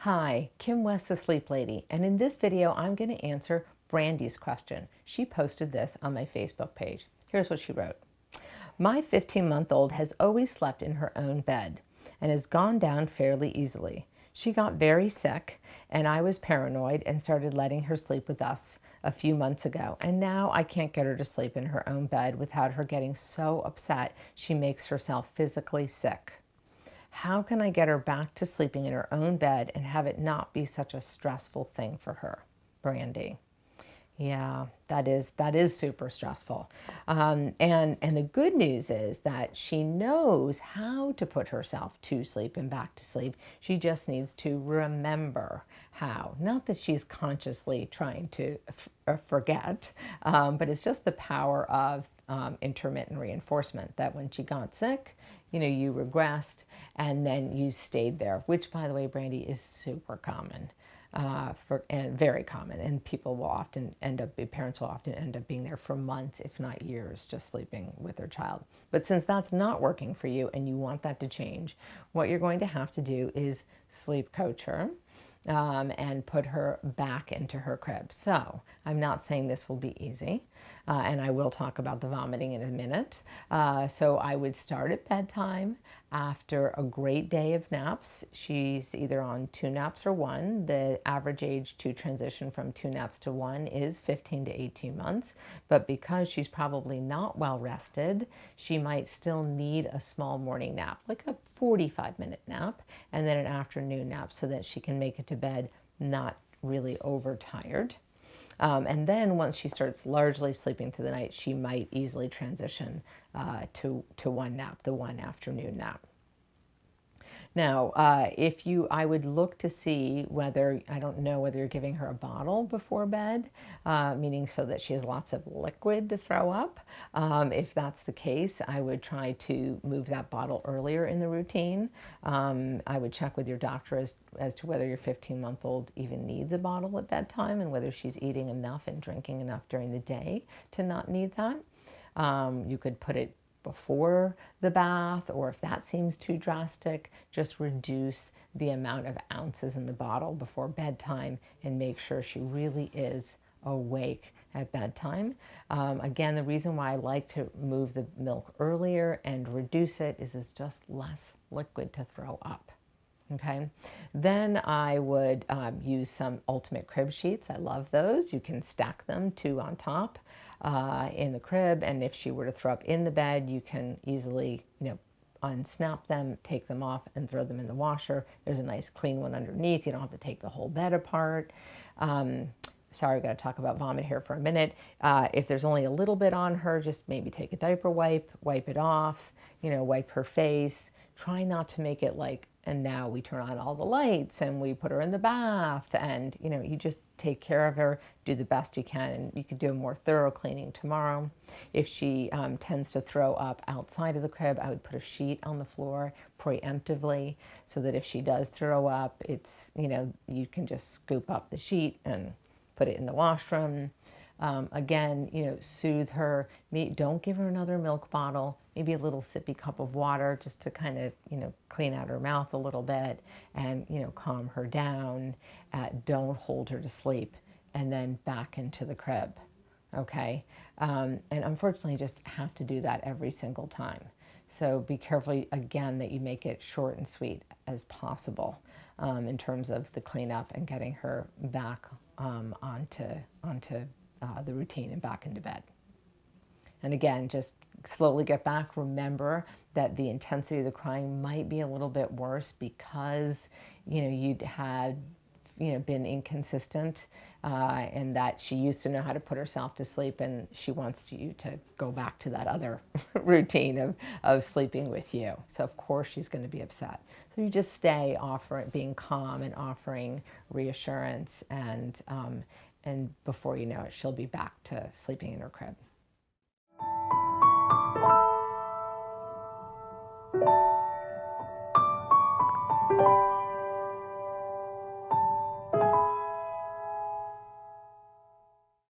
Hi, Kim West, the Sleep Lady, and in this video I'm going to answer Brandy's question. She posted this on my Facebook page. Here's what she wrote. My 15-month-old has always slept in her own bed and has gone down fairly easily. She got very sick and I was paranoid and started letting her sleep with us a few months ago, and now I can't get her to sleep in her own bed without her getting so upset she makes herself physically sick. How can I get her back to sleeping in her own bed and have it not be such a stressful thing for her? Brandy. Yeah, that is super stressful. And the good news is that she knows how to put herself to sleep and back to sleep. She just needs to remember how. Not that she's consciously trying to forget, but it's just the power of intermittent reinforcement, that when she got sick, you regressed and then you stayed there, which, by the way, Brandy, is super common. And very common, and people will often parents will often end up being there for months, if not years, just sleeping with their child. But since that's not working for you and you want that to change, what you're going to have to do is sleep coach her and put her back into her crib. So I'm not saying this will be easy, and I will talk about the vomiting in a minute. So I would start at bedtime after a great day of naps. She's either on 2 naps or 1. The average age to transition from 2 naps to 1 is 15 to 18 months. But because she's probably not well rested, she might still need a small morning nap, like a 45-minute nap, and then an afternoon nap so that she can make it to bed not really overtired. And then once she starts largely sleeping through the night, she might easily transition to one nap, the one afternoon nap. Now, I would look to see whether, I don't know whether you're giving her a bottle before bed, meaning so that she has lots of liquid to throw up. If that's the case, I would try to move that bottle earlier in the routine. I would check with your doctor as to whether your 15-month-old even needs a bottle at bedtime and whether she's eating enough and drinking enough during the day to not need that. You could put it before the bath, or if that seems too drastic, just reduce the amount of ounces in the bottle before bedtime and make sure she really is awake at bedtime. Again, the reason why I like to move the milk earlier and reduce it is it's just less liquid to throw up. Okay, then I would use some Ultimate Crib sheets. I love those. You can stack them 2 on top in the crib, and if she were to throw up in the bed, you can easily, unsnap them, take them off, and throw them in the washer. There's a nice clean one underneath. You don't have to take the whole bed apart. Sorry, I've got to talk about vomit here for a minute. If there's only a little bit on her, just maybe take a diaper wipe it off, wipe her face. Try not to make it like, and now we turn on all the lights and we put her in the bath, and you just take care of her, do the best you can, and you could do a more thorough cleaning tomorrow. If she tends to throw up outside of the crib, I would put a sheet on the floor preemptively so that if she does throw up, it's, you can just scoop up the sheet and put it in the washroom. Again, soothe her. Don't give her another milk bottle. Maybe a little sippy cup of water just to kind of, clean out her mouth a little bit and, calm her down. Don't hold her to sleep, and then back into the crib. Okay. And unfortunately, you just have to do that every single time. So be careful, again, that you make it short and sweet as possible in terms of the cleanup and getting her back onto the routine and back into bed. And again, just slowly get back. Remember that the intensity of the crying might be a little bit worse because, you'd had, been inconsistent and that she used to know how to put herself to sleep, and she wants you to go back to that other routine of sleeping with you. So of course she's going to be upset. So you just stay being calm and offering reassurance, and before you know it, she'll be back to sleeping in her crib.